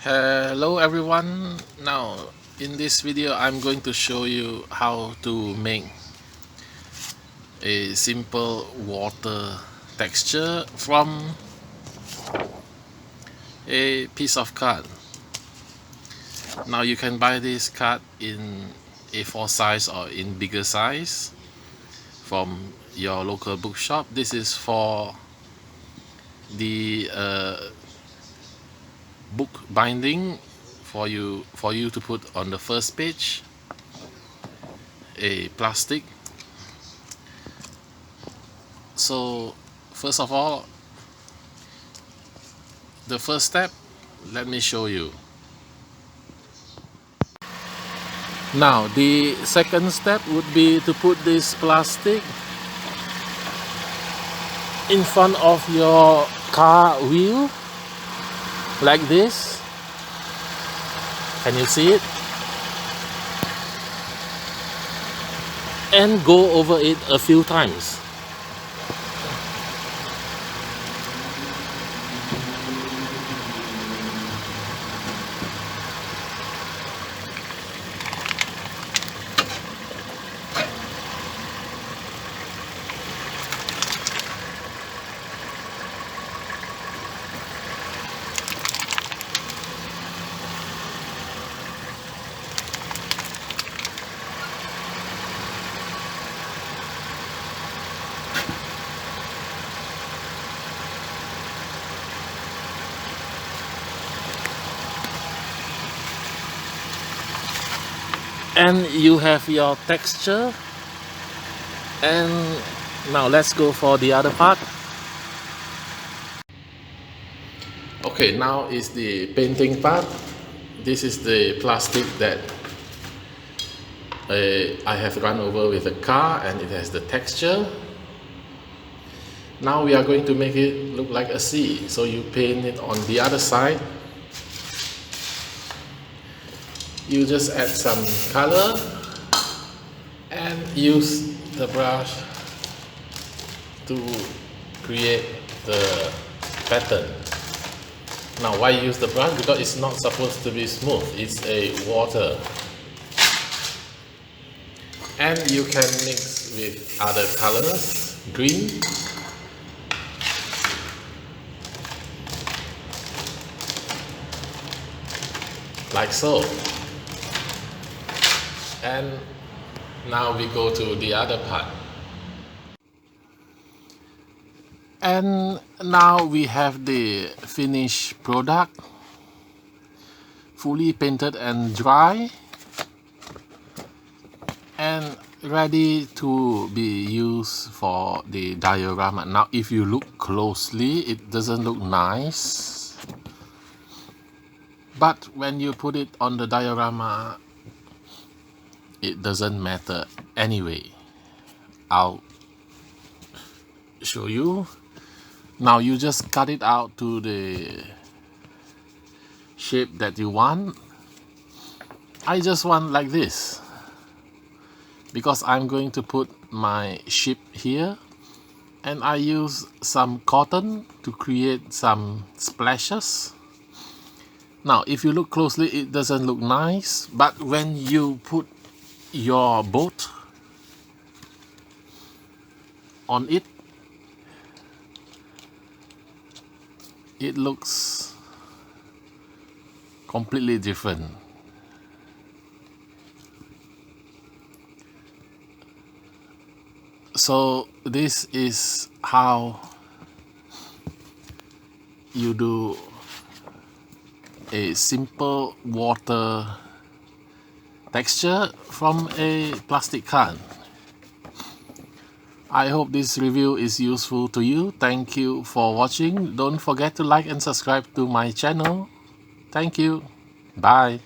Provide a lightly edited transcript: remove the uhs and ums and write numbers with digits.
Hello everyone. Now in this video I'm going to show you how to make a simple water texture from a piece of card. Now you can buy this card in A4 size or in bigger size from your local bookshop. This is for the book binding for you to put on the first page, a plastic. So first of all, the first step, let me show you. Now the second step would be to put this plastic in front of your car wheel like this. Can you see it? And go over it a few times. And you have your texture. And now let's go for the other part. Okay, now is the painting part. This is the plastic that I have run over with a car, and it has the texture. Now we are going to make it look like a sea, so you paint it on the other side. You just add some color and use the brush to create the pattern. Now why use the brush? Because it's not supposed to be smooth, it's a water. And you can mix with other colors, green, like so. And now we go to the other part. And now we have the finished product, fully painted and dry, and ready to be used for the diorama. Now if you look closely, it doesn't look nice, but when you put it on the diorama, it doesn't matter anyway. I'll show you. Now you just cut it out to the shape that you want. I just want like this because I'm going to put my ship here, and I use some cotton to create some splashes. Now if you look closely, it doesn't look nice, but when you put your boat on it, it looks completely different. So this is how you do a simple water texture from a plastic card. I hope this review is useful to you. Thank you for watching. Don't forget to like and subscribe to my channel. Thank you. Bye.